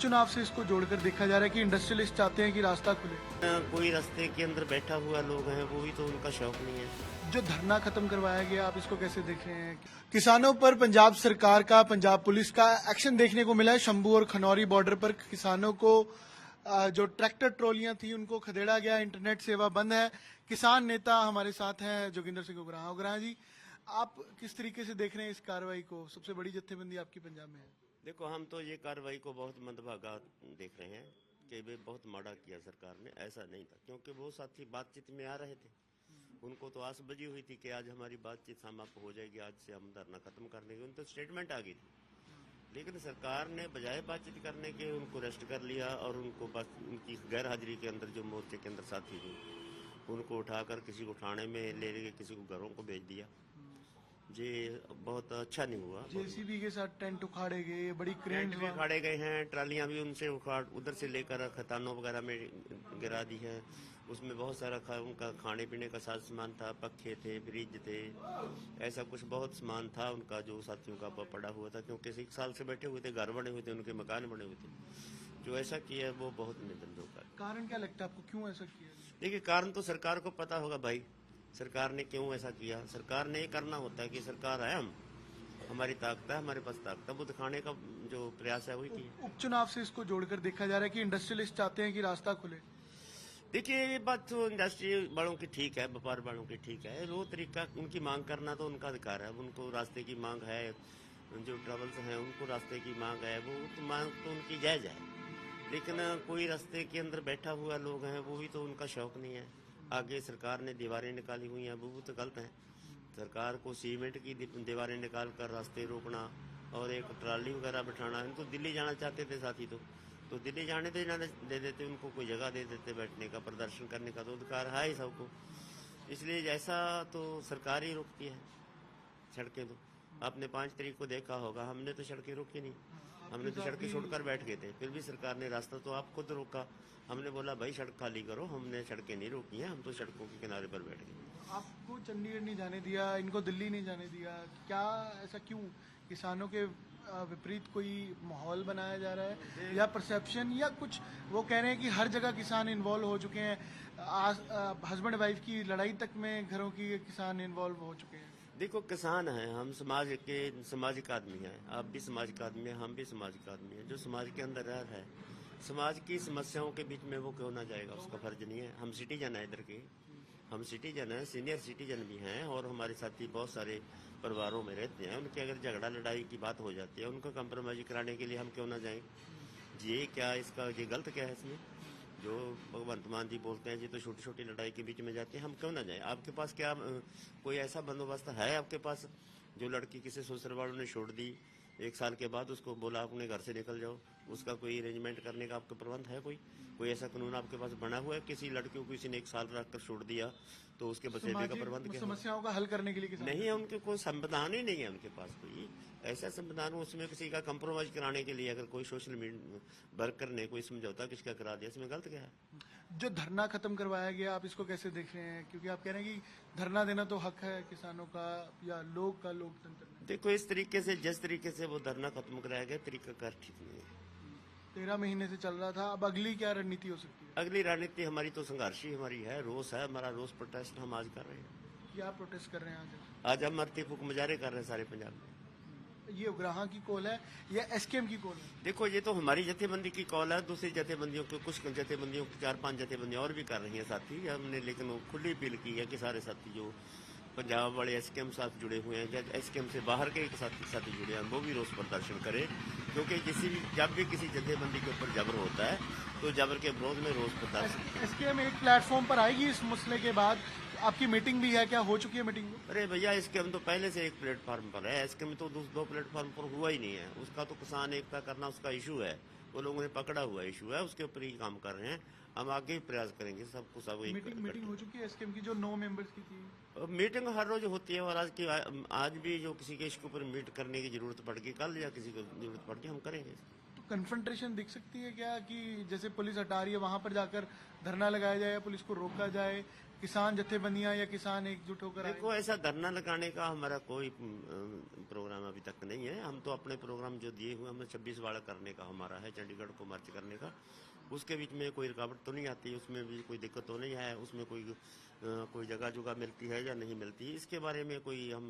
उपचुनाव से इसको जोड़कर देखा जा रहा है कि इंडस्ट्रियलिस्ट चाहते हैं कि रास्ता खुले। कोई रास्ते के अंदर बैठा हुआ लोग हैं, वो भी तो उनका शौक नहीं है। जो धरना खत्म करवाया गया, आप इसको कैसे देख रहे हैं? किसानों पर पंजाब सरकार का, पंजाब पुलिस का एक्शन देखने को मिला है। शंभू और खनौरी बॉर्डर पर किसानों को जो ट्रैक्टर ट्रॉलियां थी उनको खदेड़ा गया। इंटरनेट सेवा बंद है। किसान नेता हमारे साथ हैं जोगिंदर सिंह उग्राह। उग्राह जी, आप किस तरीके से देख रहे हैं इस कार्रवाई को? सबसे बड़ी जत्थेबंदी आपकी पंजाब में है। देखो, हम तो ये कार्रवाई को बहुत मंदभागा देख रहे हैं कि वे बहुत माड़ा किया सरकार ने। ऐसा नहीं था, क्योंकि वो साथी बातचीत में आ रहे थे। उनको तो आस बजी हुई थी कि आज हमारी बातचीत समाप्त हो जाएगी, आज से हम धरना खत्म कर देंगे। उन तो स्टेटमेंट आ गई थी, लेकिन सरकार ने बजाय बातचीत करने के उनको अरेस्ट कर लिया और उनको बस उनकी गैर हाजिरी के अंदर जो मोर्चे के अंदर साथी थे उनको उठाकर किसी को थाने में ले गए, किसी को घरों को भेज दिया। ये बहुत अच्छा नहीं हुआ। जेसीबी के साथ टेंट उखाड़े गए, बड़ी क्रेन टेंट भी उखाड़े गए हैं, ट्रालियां भी उनसे उखाड़ उधर से लेकर खतानों वगैरह में गिरा दी है। उसमें बहुत सारा उनका खाने पीने का साथ सामान था, पखे थे, फ्रिज थे, ऐसा कुछ बहुत सामान था उनका जो साथियों का पड़ा हुआ था। क्योंकि 1 साल से बैठे हुए थे, घर बने हुए थे, उनके मकान बने हुए थे। जो ऐसा किया है वो बहुत निंदनीय है। कारण क्या लगता है आपको, क्यों ऐसा किया? देखिए, कारण तो सरकार को पता होगा भाई, सरकार ने क्यों ऐसा किया। सरकार ने ये करना होता है कि सरकार है, हमारी ताकत है, हमारे पास ताकत है, वो दिखाने का जो प्रयास है वही किया। उपचुनाव से इसको जोड़कर देखा जा रहा है कि इंडस्ट्रियलिस्ट चाहते हैं कि रास्ता खुले। देखिए, ये बात तो इंडस्ट्री वालों की ठीक है, व्यापार वालों की ठीक है। वो तरीका उनकी मांग करना तो उनका अधिकार है। उनको रास्ते की मांग है, जो ट्रेवल्स हैं उनको रास्ते की मांग है, वो तो मांग तो उनकी जायज है। लेकिन कोई रास्ते के अंदर बैठा हुआ लोग हैं, वो भी तो उनका शौक नहीं है। आगे सरकार ने दीवारें निकाली हुई हैं, वो भी तो गलत है। सरकार को सीमेंट की दीवारें निकाल कर रास्ते रोकना और एक ट्राली वगैरह बिठाना। इनको दिल्ली जाना चाहते थे साथी, तो दिल्ली जाने दे देते, उनको कोई जगह दे देते बैठने का, प्रदर्शन करने का तो अधिकार है ही सबको। इसलिए जैसा तो सरकार ही रोकती है सड़कें। तो आपने 5 तारीख को देखा होगा, हमने तो सड़कें रोकी नहीं, हमने तो सड़कें छोड़कर बैठ गए थे। फिर भी सरकार ने रास्ता तो आप खुद रोका। हमने बोला भाई सड़क खाली करो, हमने सड़कें नहीं रोकी हैं, हम तो सड़कों के किनारे पर बैठ गए। आपको चंडीगढ़ नहीं जाने दिया, इनको दिल्ली नहीं जाने दिया, क्या ऐसा क्यों? किसानों के विपरीत कोई माहौल बनाया जा रहा है या परसेप्शन, या कुछ वो कह रहे हैं कि हर जगह किसान इन्वॉल्व हो चुके हैं। हस्बैंड वाइफ की लड़ाई तक में घरों की किसान इन्वॉल्व हो चुके हैं। देखो, किसान हैं, हम सामाजिक आदमी हैं। आप भी सामाजिक आदमी हैं, हम भी सामाजिक आदमी हैं। जो समाज के अंदर रह है, समाज की समस्याओं के बीच में वो क्यों ना जाएगा, उसका फर्ज नहीं है। हम सिटीजन हैं इधर के, हम सिटीजन हैं, सीनियर सिटीजन भी हैं, और हमारे साथी बहुत सारे परिवारों में रहते हैं। उनके अगर झगड़ा लड़ाई की बात हो जाती है, उनका कंप्रोमाइज कराने के लिए हम क्यों ना जाएं। ये क्या, इसका ये गलत क्या है इसमें? जो भगवंत मान जी बोलते हैं जी तो छोटी छोटी लड़ाई के बीच में जाते हैं, हम क्यों ना जाएं। आपके पास क्या कोई ऐसा बंदोबस्त है आपके पास? जो लड़की किसी ससुर वालों ने छोड़ दी, 1 साल के बाद उसको बोला अपने घर से निकल जाओ, उसका कोई अरेंजमेंट करने का आपका प्रबंध है? कोई ऐसा कानून आपके पास बना हुआ है? किसी लड़की को किसी ने 1 साल रख कर छोड़ दिया तो उसके बचेने का प्रबंध क्या है? समस्याओं का हल करने के लिए नहीं है, उनके कोई संविधान ही नहीं है उनके पास कोई ऐसा संविधान। उसमें किसी का कंप्रोमाइज कराने के लिए अगर कोई सोशल वर्कर ने कोई समझौता किसका करा दिया, इसमें गलत क्या है? जो धरना खत्म करवाया गया, आप इसको कैसे देख रहे हैं? क्योंकि आप कह रहे हैं कि धरना देना तो हक है किसानों का या लोग का, लोकतंत्र में। देखो, इस तरीके से जिस तरीके से वो धरना खत्म कराया गया, तरीकाकार ठीक नहीं है। 13 महीने से चल रहा था, अब अगली क्या रणनीति हो सकती है? अगली रणनीति हमारी तो संघर्ष ही हमारी है, रोष है हमारा, रोष प्रोटेस्ट हम आज कर रहे हैं। क्या प्रोटेस्ट कर रहे हैं आज हम मरती फूक मुजाहरे कर रहे हैं सारे पंजाब में। ये उग्राह की कॉल है या एसकेएम की कॉल है? देखो, ये तो हमारी जथेबंदी की कॉल है। दूसरी जथेबंदियों की, कुछ जथेबंदियों की 4-5 जथेबंदियां और भी कर रही हैं साथी हमने, लेकिन वो खुली अपील की है कि सारे साथी जो पंजाब वाले एसकेएम साथ जुड़े हुए हैं या एसकेएम से बाहर के साथी जुड़े हैं, वो भी रोष प्रदर्शन करें। क्योंकि जब भी किसी जथेबंदी के ऊपर जबर होता है तो जबर के विरोध में रोष प्रदर्शन। एसकेएम एक प्लेटफॉर्म पर आएगी इस मसले के बाद? आपकी मीटिंग भी है, क्या हो चुकी है मीटिंग? अरे भैया, एसकेएम तो पहले से एक प्लेटफॉर्म पर है। एसकेएम तो 2 प्लेटफॉर्म पर हुआ ही नहीं है। उसका तो किसान एकता करना उसका इशू है, वो लोगों ने पकड़ा हुआ इशू है, उसके ऊपर ही काम कर रहे हैं। हम आगे ही प्रयास करेंगे सबको सब मीटिंग हो चुकी है एसकेएम की जो 9 मेंबर्स की थी? मीटिंग हर रोज होती है, और आज भी जो किसी के इसके ऊपर मीट करने की जरूरत पड़ गई, कल या किसी को जरूरत पड़ गई, हम करेंगे। तो कन्फ्रंटेशन दिख सकती है क्या, कि जैसे पुलिस हटा रही है वहां पर जाकर धरना लगाया जाए या पुलिस को रोका जाए, किसान जत्थेबंदियां या किसान एकजुट होकर आए? देखो, ऐसा धरना लगाने का हमारा कोई प्रोग्राम अभी तक नहीं है। हम तो अपने प्रोग्राम जो दिए हुए हमें 26 वाड़ा करने का हमारा है, चंडीगढ़ को मार्च करने का। उसके बीच में कोई रुकावट तो नहीं आती, उसमें भी कोई दिक्कत तो नहीं है, उसमें कोई जगह जुगह मिलती है या नहीं मिलती, इसके बारे में कोई हम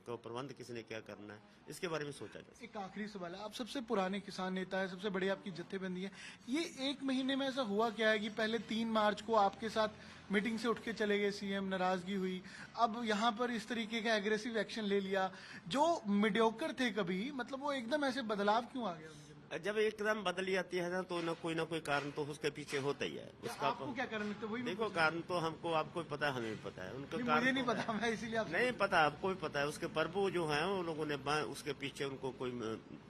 को प्रबंध किसने क्या करना है, इसके बारे में सोचा जाए। एक आखिरी सवाल है, आप सबसे पुराने किसान नेता है, सबसे बड़ी आपकी जत्थेबंदी है, ये एक महीने में ऐसा हुआ क्या है कि पहले 3 मार्च को आपके साथ मीटिंग से उठ के चले गए सीएम, नाराजगी हुई, अब यहाँ पर इस तरीके का एग्रेसिव एक्शन ले लिया, जो मीडियोकर थे कभी, मतलब वो एकदम ऐसे बदलाव क्यों आ गया उनके अंदर? जब एकदम बदली आती है ना, तो ना कोई कारण तो उसके पीछे होता ही है। उसका आपको क्या कारण लगता है? वही मैं देखो, कारण तो आपको भी पता है, हमें भी पता है। उनका कारण मुझे नहीं पता, मैं इसीलिए आपसे नहीं पता, आपको भी पता है। उसके प्रभु जो है उन लोगों ने उसके पीछे उनको कोई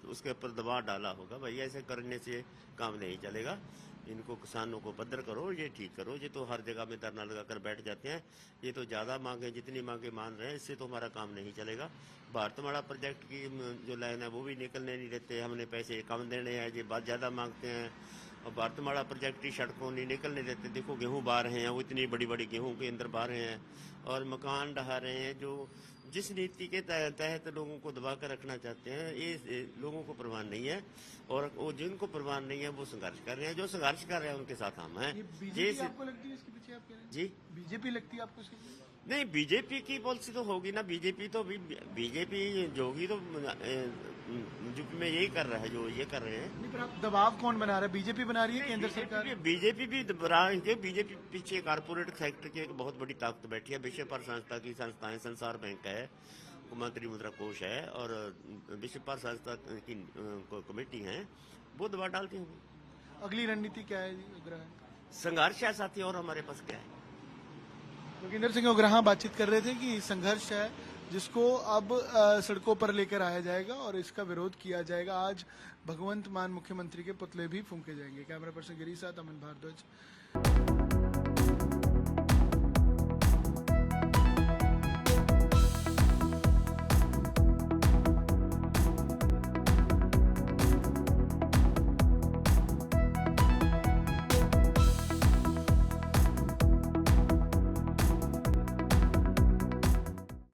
उसके ऊपर दबाव डाला होगा, भाई ऐसे करने से काम नहीं चलेगा, इनको किसानों को भद्र करो, ये ठीक करो। ये तो हर जगह में धरना लगाकर बैठ जाते हैं, ये तो ज्यादा मांगे, जितनी मांगे मान रहे हैं, इससे तो हमारा काम नहीं चलेगा। भारतमाला प्रोजेक्ट की जो लाइन है वो भी निकलने नहीं देते, हमने पैसे कम देने हैं, ये बात ज्यादा मांगते हैं। और भारतमाला प्रोजेक्ट की सड़कों नहीं निकलने देते। देखो, गेहूं बा रहे हैं, वो इतनी बड़ी बड़ी गेहूं के अंदर बा रहे हैं, और मकान ढहा रहे हैं, जो जिस नीति के तहत लोगों को दबा कर रखना चाहते हैं, ये लोगों को परवाह नहीं है। और वो जिनको परवाह नहीं है वो संघर्ष कर रहे हैं, जो संघर्ष कर रहे हैं उनके साथ हम हैं। ये बीजेपी आपको लगती है इसके पीछे? आप कह रहे हैं जी बीजेपी लगती है आपको इसके पीछे? नहीं, बीजेपी की पॉलिसी तो होगी ना। बीजेपी जो होगी तो यूपी में यही कर रहा है, जो ये कर रहे हैं। नहीं, पर आप दबाव कौन बना रहा है? बीजेपी बना रही है, केंद्र सरकार? बीजेपी भी बीजेपी पीछे कारपोरेट सेक्टर की एक बहुत बड़ी ताकत बैठी है। विश्व पर संस्था की संस्थाएं, संसार बैंक है, कौमांतरी मुद्रा कोष है, और विश्व पर संस्था की कमेटी है, वो दबाव डालती होंगी। अगली रणनीति क्या है उग्रह? संघर्ष है साथी, और हमारे पास क्या है? योगेंद्र सिंह उग्रह बातचीत कर रहे थे कि संघर्ष है जिसको अब सड़कों पर लेकर आया जाएगा और इसका विरोध किया जाएगा। आज भगवंत मान मुख्यमंत्री के पुतले भी फूंके जाएंगे। कैमरा पर्सन गिरी साथ अमन भारद्वाज।